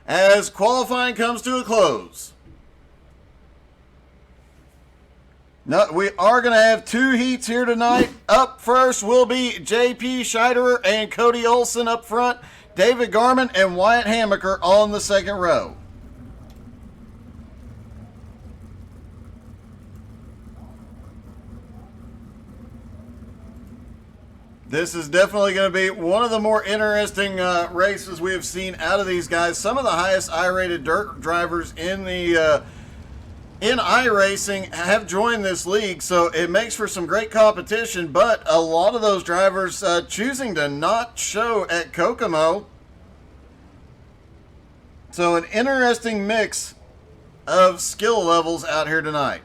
as qualifying comes to a close. No, we are going to have two heats here tonight. Up first will be JP Scheiderer and Cody Olson up front. David Garman and Wyatt Hammaker on the second row. This is definitely going to be one of the more interesting races we have seen out of these guys. Some of the highest I-rated dirt drivers in the in iRacing have joined this league, so it makes for some great competition, but a lot of those drivers choosing to not show at Kokomo. So an interesting mix of skill levels out here tonight.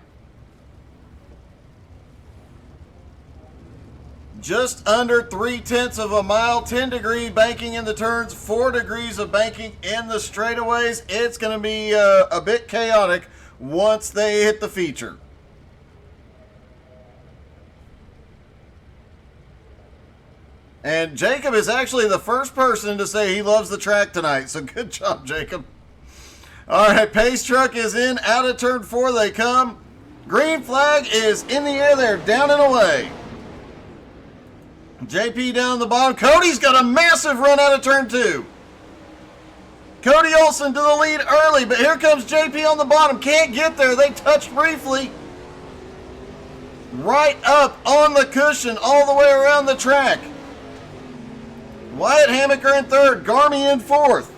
Just under 3/10 of a mile, 10-degree banking in the turns, 4 degrees of banking in the straightaways. It's going to be a bit chaotic once they hit the feature. And Jacob is actually the first person to say he loves the track tonight, so good job, Jacob. All right, pace truck is in. Out of turn 4 they come. Green flag is in the air there, down and away. JP down the bottom. Cody's got a massive run out of turn 2. Cody Olson to the lead early, but here comes JP on the bottom. Can't get there. They touched briefly. Right up on the cushion all the way around the track. Wyatt Hammaker in third. Garmy in fourth.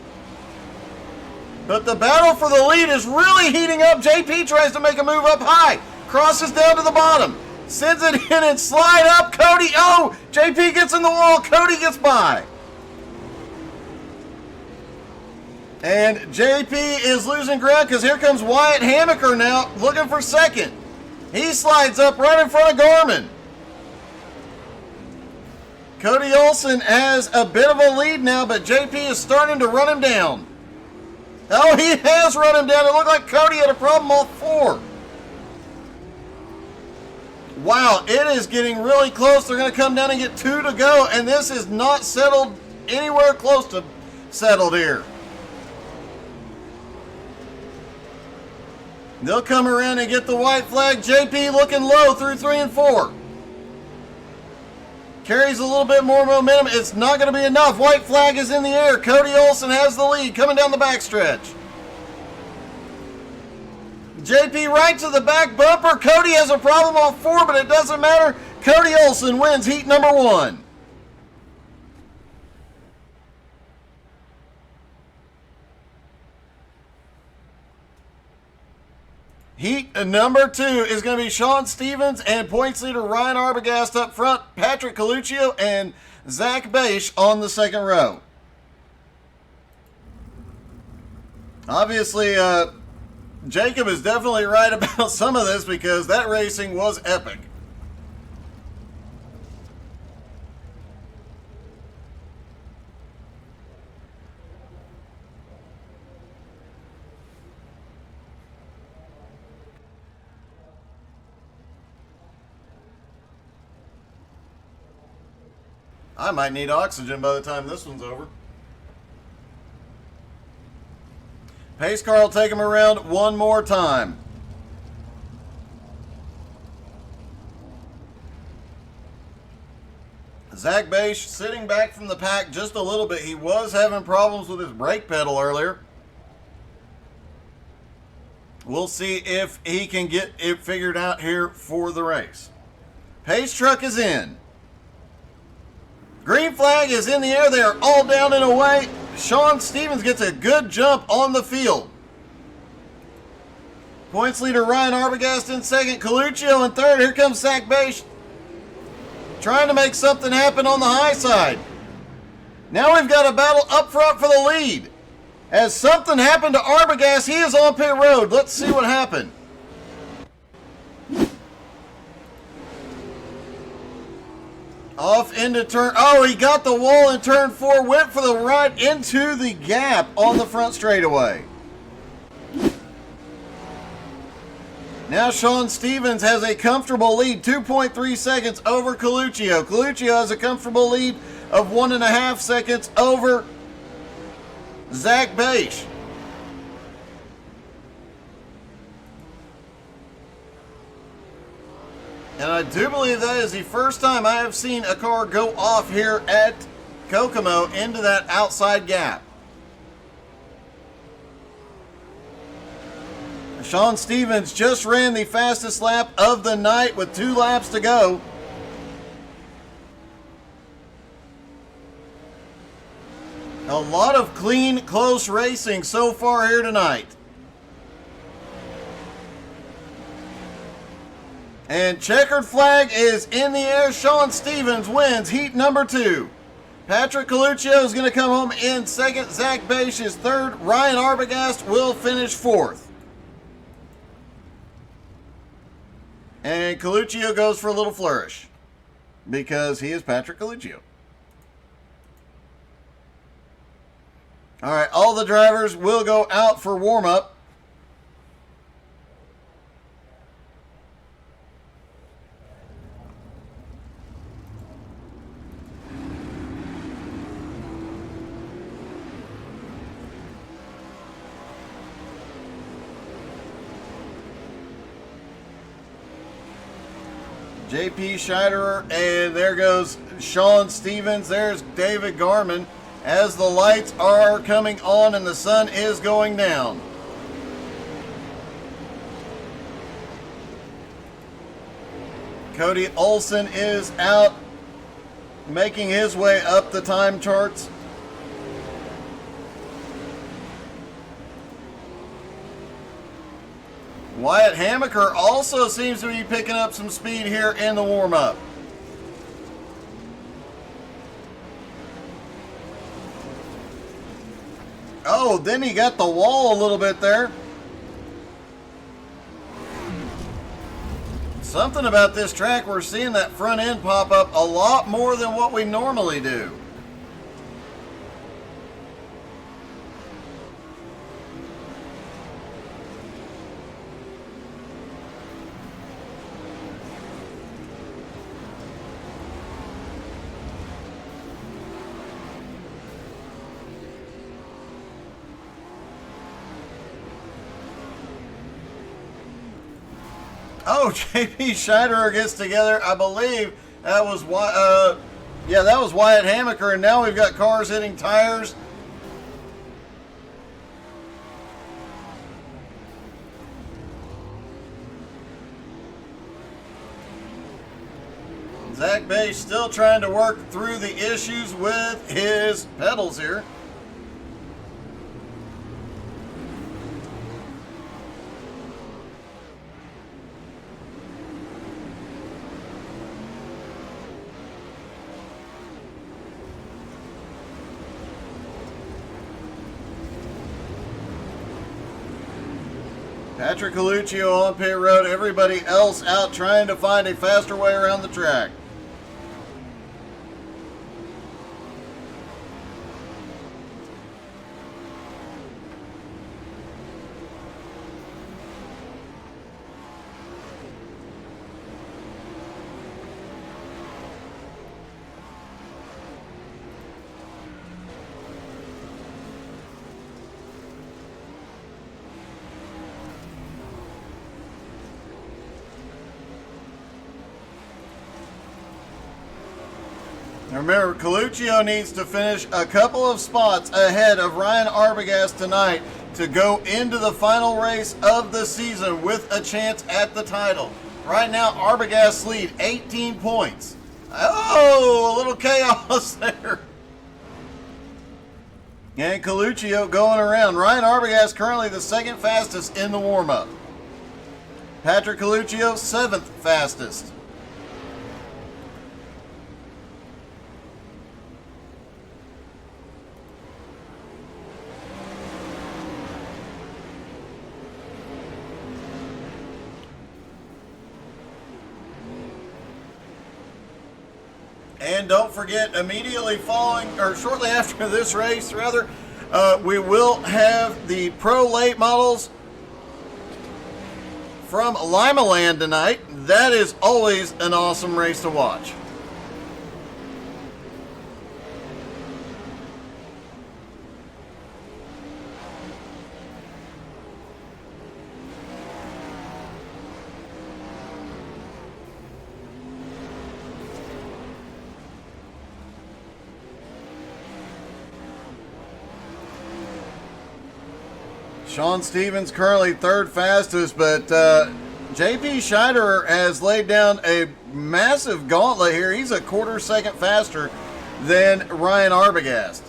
But the battle for the lead is really heating up. JP tries to make a move up high. Crosses down to the bottom. Sends it in and slide up. Cody, oh! JP gets in the wall. Cody gets by. And JP is losing ground because here comes Wyatt Hammaker now looking for second. He slides up right in front of Garman. Cody Olson has a bit of a lead now, but JP is starting to run him down. Oh, he has run him down. It looked like Cody had a problem all 4. Wow, it is getting really close. They're going to come down and get 2 to go, and this is not settled anywhere close to settled here. They'll come around and get the white flag. JP looking low through 3 and 4. Carries a little bit more momentum. It's not going to be enough. White flag is in the air. Cody Olson has the lead coming down the backstretch. JP right to the back bumper. Cody has a problem on 4, but it doesn't matter. Cody Olson wins heat number 1. Heat number 2 is going to be Sean Stevens and points leader Ryan Arbogast up front, Patrick Coluccio and Zach Beisch on the second row. Obviously, Jacob is definitely right about some of this because that racing was epic. I might need oxygen by the time this one's over. Pace car will take him around one more time. Zach Beisch sitting back from the pack just a little bit. He was having problems with his brake pedal earlier. We'll see if he can get it figured out here for the race. Pace truck is in. Green flag is in the air. They are all down and away. Sean Stevens gets a good jump on the field. Points leader Ryan Arbogast in second. Coluccio in third. Here comes Zach Beisch trying to make something happen on the high side. Now we've got a battle up front for the lead. As something happened to Arbogast, he is on pit road. Let's see what happened. Off into turn, oh, he got the wall in turn 4, went for the ride into the gap on the front straightaway. Now Sean Stevens has a comfortable lead, 2.3 seconds over Coluccio. Coluccio has a comfortable lead of 1.5 seconds over Zach Beisch. And I do believe that is the first time I have seen a car go off here at Kokomo into that outside gap. Sean Stevens just ran the fastest lap of the night with 2 laps to go. A lot of clean, close racing so far here tonight. And checkered flag is in the air. Sean Stevens wins heat number 2. Patrick Coluccio is going to come home in second. Zach Bache is third. Ryan Arbogast will finish fourth. And Coluccio goes for a little flourish because he is Patrick Coluccio. All right, all the drivers will go out for warm-up. JP Scheiderer, and there goes Sean Stevens. There's David Garman as the lights are coming on and the sun is going down. Cody Olsen is out, making his way up the time charts. Wyatt Hammaker also seems to be picking up some speed here in the warm-up. Oh, then he got the wall a little bit there. Something about this track, we're seeing that front end pop up a lot more than what we normally do. Oh, JP Scheiderer gets together. I believe that was that was Wyatt Hammaker, and now we've got cars hitting tires. Zach Bache still trying to work through the issues with his pedals here. Patrick Coluccio on pit road, everybody else out trying to find a faster way around the track. Remember, Coluccio needs to finish a couple of spots ahead of Ryan Arbogast tonight to go into the final race of the season with a chance at the title. Right now, Arbogast's lead, 18 points. Oh, a little chaos there. And Coluccio going around. Ryan Arbogast currently the second fastest in the warm-up. Patrick Coluccio, 7th fastest. And don't forget, immediately following, or shortly after this race, rather, we will have the Pro Late Models from Limaland tonight. That is always an awesome race to watch. Sean Stevens currently third fastest, but JP Scheider has laid down a massive gauntlet here. He's a quarter second faster than Ryan Arbogast.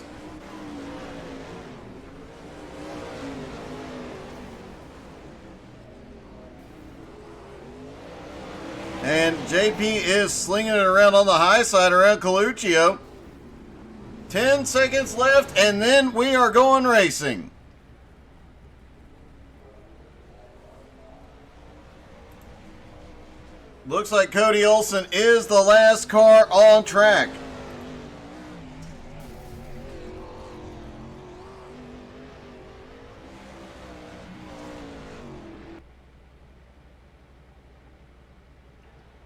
And JP is slinging it around on the high side around Coluccio. 10 seconds left, and then we are going racing. Looks like Cody Olsen is the last car on track.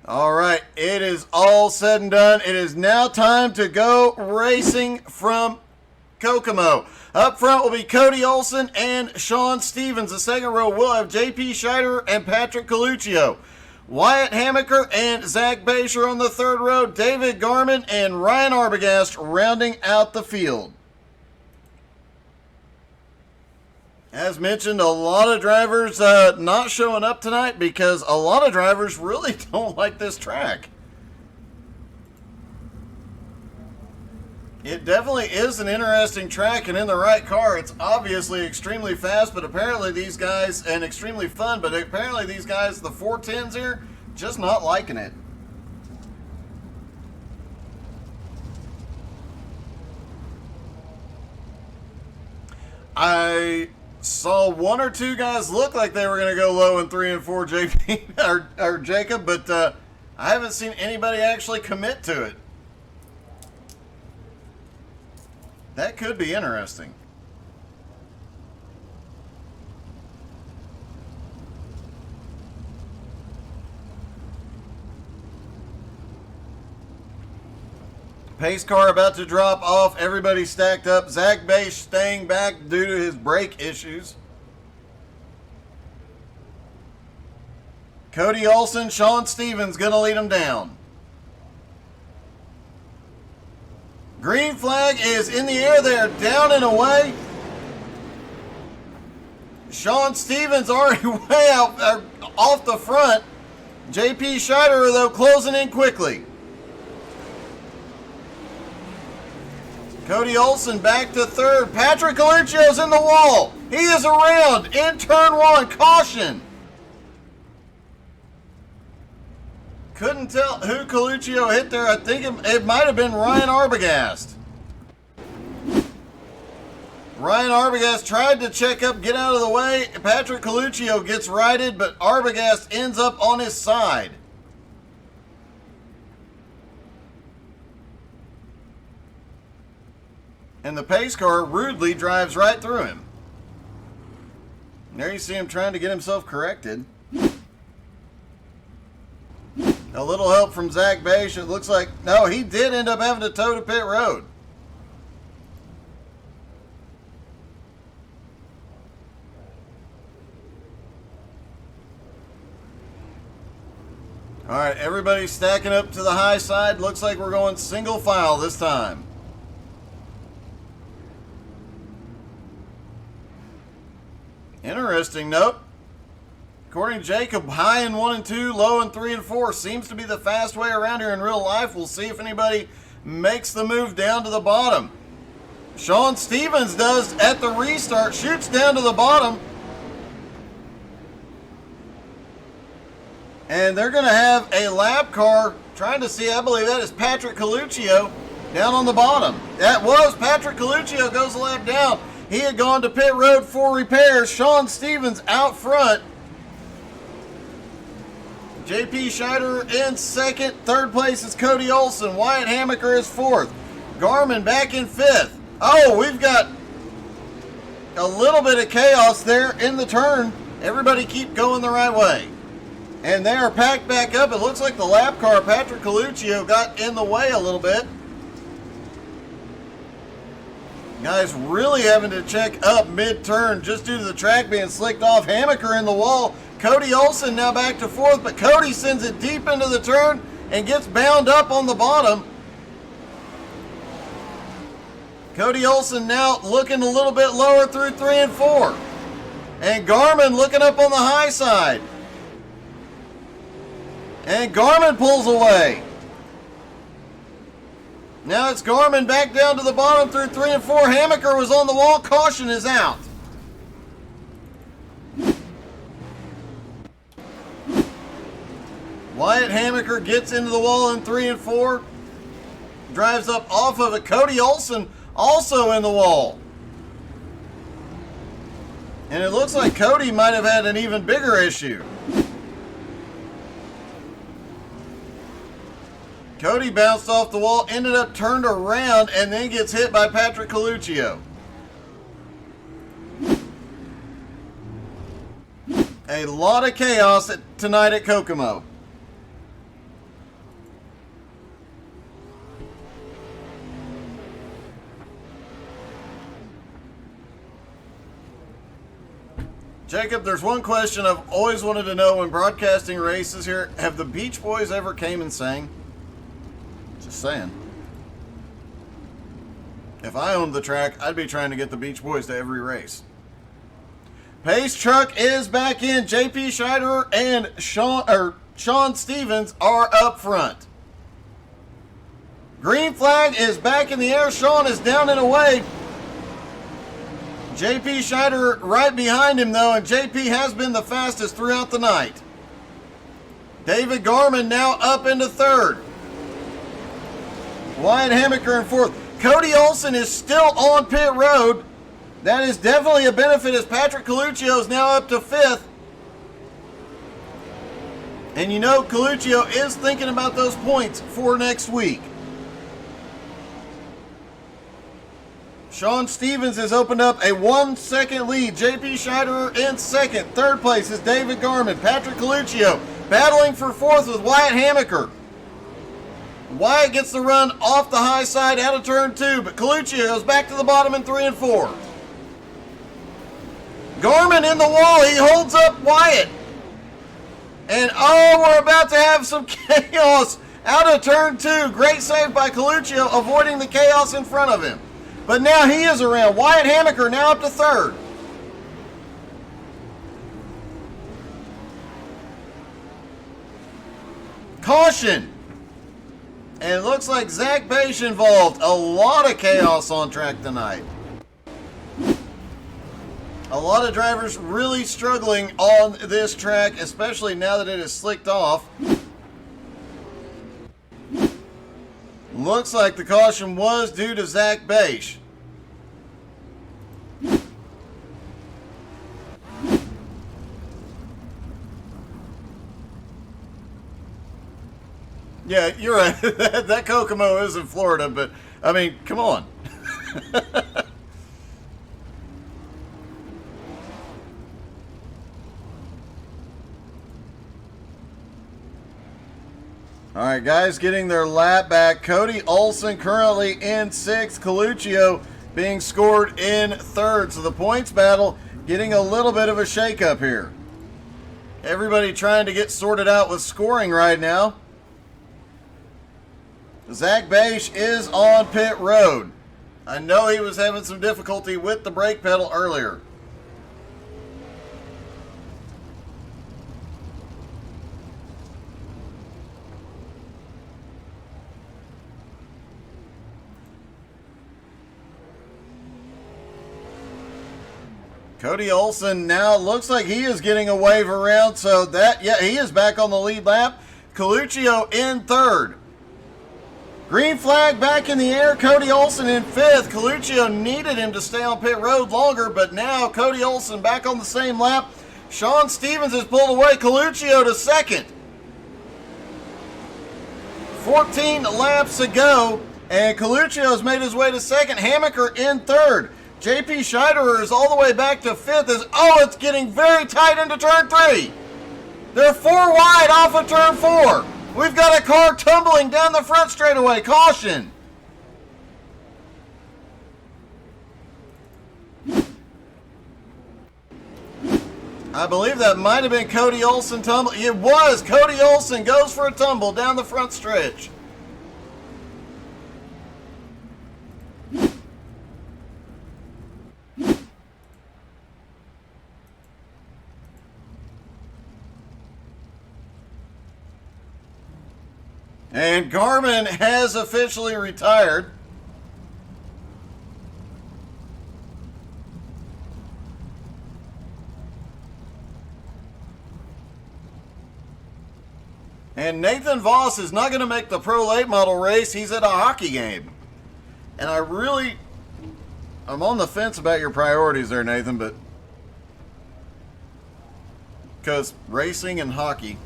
All right, it is all said and done. It is now time to go racing from Kokomo. Up front will be Cody Olsen and Sean Stevens. The second row will have JP Scheider and Patrick Coluccio. Wyatt Hamaker and Zach Basher on the third row. David Garman and Ryan Arbogast rounding out the field. As mentioned, a lot of drivers not showing up tonight because a lot of drivers really don't like this track. It definitely is an interesting track, and in the right car, it's obviously extremely fast, but apparently these guys, and extremely fun, but apparently these guys, the 410s here, just not liking it. I saw one or two guys look like they were going to go low in 3 and 4, JP or Jacob, but I haven't seen anybody actually commit to it. That could be interesting. Pace car about to drop off. Everybody stacked up. Zach Bache staying back due to his brake issues. Cody Olsen, Sean Stevens going to lead him down. Green flag is in the air there, down and away. Sean Stevens already way out off the front. JP Scheider, though, closing in quickly. Cody Olsen back to third. Patrick Coluccio's in the wall. He is around in turn one. Caution. Couldn't tell who Coluccio hit there. I think it might have been Ryan Arbogast. Ryan Arbogast tried to check up, get out of the way. Patrick Coluccio gets righted, but Arbogast ends up on his side. And the pace car rudely drives right through him. There you see him trying to get himself corrected. A little help from Zach Bache. It looks like, no, he did end up having to tow to pit road. All right, everybody's stacking up to the high side. Looks like we're going single file this time. Interesting note. According to Jacob, high in 1 and 2, low in 3 and 4 seems to be the fast way around here in real life. We'll see if anybody makes the move down to the bottom. Sean Stevens does at the restart, shoots down to the bottom. And they're going to have a lap car trying to see, I believe that is Patrick Coluccio down on the bottom. That was Patrick Coluccio, goes a lap down. He had gone to pit road for repairs. Sean Stevens out front. JP Scheider in second. Third place is Cody Olsen. Wyatt Hamaker is fourth. Garman back in fifth. Oh, we've got a little bit of chaos there in the turn. Everybody keep going the right way. And they are packed back up. It looks like the lap car, Patrick Coluccio, got in the way a little bit. Guys really having to check up mid-turn just due to the track being slicked off. Hamaker in the wall. Cody Olsen now back to fourth, but Cody sends it deep into the turn and gets bound up on the bottom. Cody Olsen now looking a little bit lower through 3 and 4. And Garmin looking up on the high side. And Garmin pulls away. Now it's Garmin back down to the bottom through 3 and 4. Hammaker was on the wall. Caution is out. Wyatt Hammaker gets into the wall in 3 and 4. Drives up off of it. Cody Olsen also in the wall. And it looks like Cody might have had an even bigger issue. Cody bounced off the wall, ended up turned around, and then gets hit by Patrick Coluccio. A lot of chaos tonight at Kokomo. Jacob, there's one question I've always wanted to know when broadcasting races here. Have the Beach Boys ever came and sang? Just saying. If I owned the track, I'd be trying to get the Beach Boys to every race. Pace truck is back in. JP Scheiderer and Sean Stevens are up front. Green flag is back in the air. Sean is down and away. JP Scheiderer right behind him, though, and JP has been the fastest throughout the night. David Garmin now up into third. Wyatt Hammaker in fourth. Cody Olsen is still on pit road. That is definitely a benefit as Patrick Coluccio is now up to fifth. And you know Coluccio is thinking about those points for next week. Sean Stevens has opened up a 1 second lead. JP Scheiderer in second. Third place is David Garmin. Patrick Coluccio battling for fourth with Wyatt Hammaker. Wyatt gets the run off the high side out of turn 2, but Coluccio goes back to the bottom in 3 and 4. Garmin in the wall. He holds up Wyatt. And oh, we're about to have some chaos out of turn 2. Great save by Coluccio, avoiding the chaos in front of him. But now he is around. Wyatt Hammaker now up to third. Caution. And it looks like Zach Bache involved. A lot of chaos on track tonight. A lot of drivers really struggling on this track, especially now that it is slicked off. Looks like the caution was due to Zach Bache. Yeah, you're right. That Kokomo is in Florida, but, I mean, come on. All right, guys, getting their lap back. Cody Olsen currently in 6th. Coluccio being scored in 3rd. So the points battle getting a little bit of a shakeup here. Everybody trying to get sorted out with scoring right now. Zach Bache is on pit road. I know he was having some difficulty with the brake pedal earlier. Cody Olsen now looks like he is getting a wave around, so that, yeah, he is back on the lead lap. Coluccio in 3rd. Green flag back in the air. Cody Olsen in 5th. Coluccio needed him to stay on pit road longer, but now Cody Olsen back on the same lap. Sean Stevens has pulled away. Coluccio to 2nd. 14 laps to go, and Coluccio has made his way to 2nd. Hammaker in 3rd. JP Scheiderer is all the way back to 5th. It's getting very tight into turn 3. They're 4 wide off of turn 4. We've got a car tumbling down the front straightaway. Caution. I believe that might have been Cody Olsen tumbling. It was. Cody Olsen goes for a tumble down the front stretch. And Garmin has officially retired. And Nathan Voss is not going to make the Pro Late Model race. He's at a hockey game. And I'm on the fence about your priorities there, Nathan, but because racing and hockey.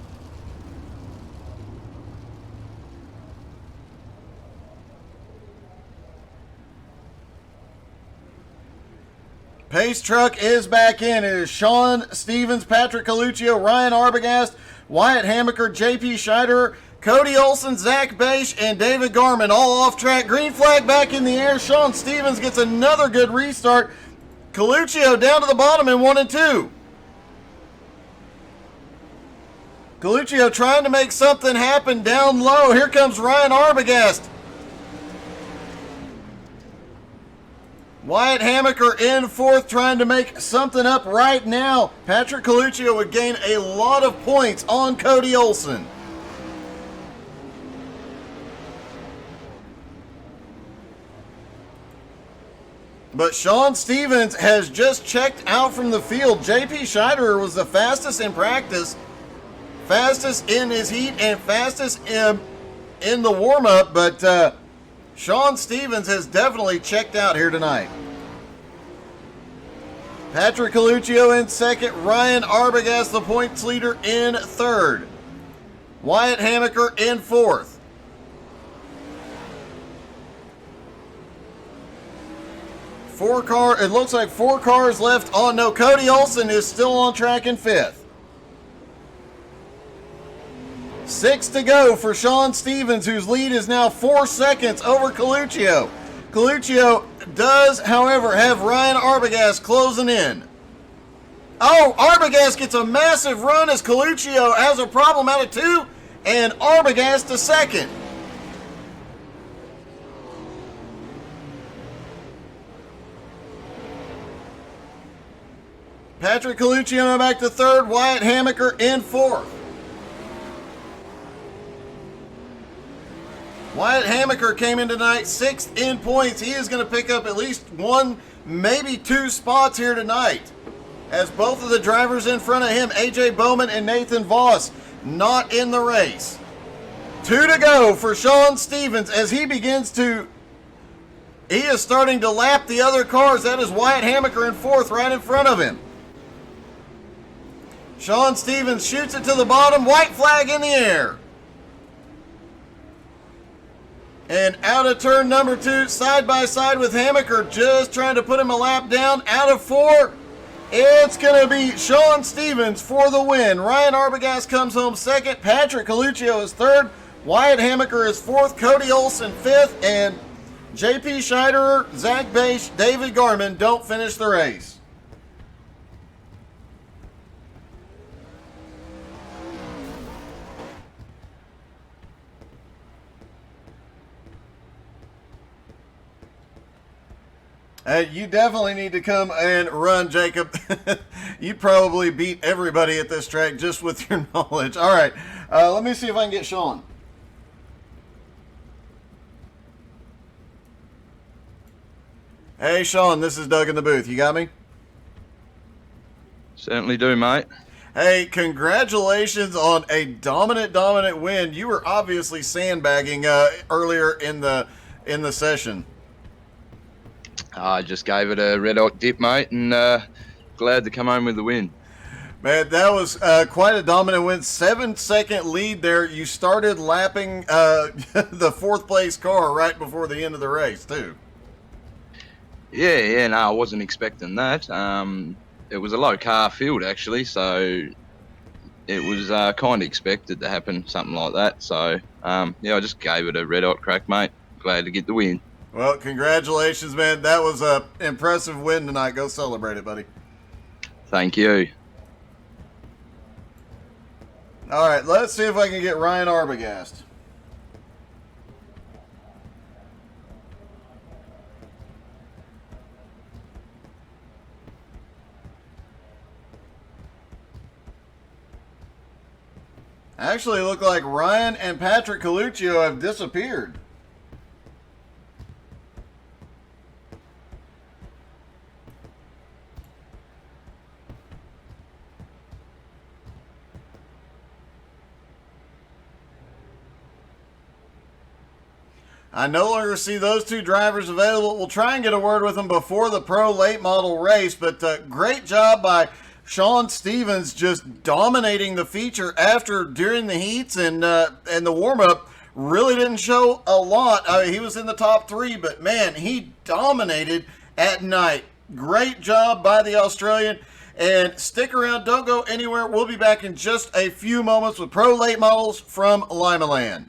Pace truck is back in. It is Sean Stevens, Patrick Coluccio, Ryan Arbogast, Wyatt Hammaker, JP Scheiderer, Cody Olson, Zach Beisch, and David Garman all off track. Green flag back in the air. Sean Stevens gets another good restart. Coluccio down to the bottom in 1 and 2. Coluccio trying to make something happen down low. Here comes Ryan Arbogast. Wyatt Hammaker in 4th, trying to make something up right now. Patrick Coluccio would gain a lot of points on Cody Olson. But Sean Stevens has just checked out from the field. JP Scheiderer was the fastest in practice, fastest in his heat, and fastest in the warm-up, but Sean Stevens has definitely checked out here tonight. Patrick Coluccio in 2nd. Ryan Arbogast, the points leader, in 3rd. Wyatt Hammaker in 4th. It looks like 4 cars left. Oh no, Cody Olson is still on track in 5th. 6 to go for Sean Stevens, whose lead is now 4 seconds over Coluccio. Coluccio does, however, have Ryan Arbogast closing in. Oh, Arbogast gets a massive run as Coluccio has a problem out of 2, and Arbogast to 2nd. Patrick Coluccio back to 3rd, Wyatt Hammaker in 4th. Wyatt Hammaker came in tonight 6th in points. He is going to pick up at least 1, maybe 2 spots here tonight, as both of the drivers in front of him, AJ Bowman and Nathan Voss, not in the race. 2 to go for Sean Stevens as he is starting to lap the other cars. That is Wyatt Hammaker in 4th, right in front of him. Sean Stevens shoots it to the bottom, white flag in the air. And out of turn number 2, side by side with Hammaker, just trying to put him a lap down. Out of 4, it's going to be Sean Stevens for the win. Ryan Arbogast comes home 2nd. Patrick Coluccio is 3rd. Wyatt Hammaker is 4th. Cody Olson 5th. And JP Scheiderer, Zach Beisch, David Garman don't finish the race. You definitely need to come and run, Jacob. You probably beat everybody at this track just with your knowledge. All right, let me see if I can get Sean. Hey, Sean, this is Doug in the booth. You got me? Certainly do, mate. Hey, congratulations on a dominant win. You were obviously sandbagging earlier in the session. I just gave it a red hot dip, mate, and glad to come home with the win. Man, that was quite a dominant win. 7-second lead there. You started lapping the 4th place car right before the end of the race, too. Yeah, no, I wasn't expecting that. It was a low car field, actually, so it was kind of expected to happen, something like that. So, I just gave it a red hot crack, mate. Glad to get the win. Well, congratulations, man. That was an impressive win tonight. Go celebrate it, buddy. Thank you. All right, let's see if I can get Ryan Arbogast. Actually, look like Ryan and Patrick Coluccio have disappeared. I no longer see those two drivers available. We'll try and get a word with them before the pro late model race, but great job by Sean Stevens, just dominating the feature during the heats and the warm-up. Really didn't show a lot. I mean, he was in the top 3, but man, he dominated at night. Great job by the Australian. And stick around, don't go anywhere. We'll be back in just a few moments with pro late models from Lima Land.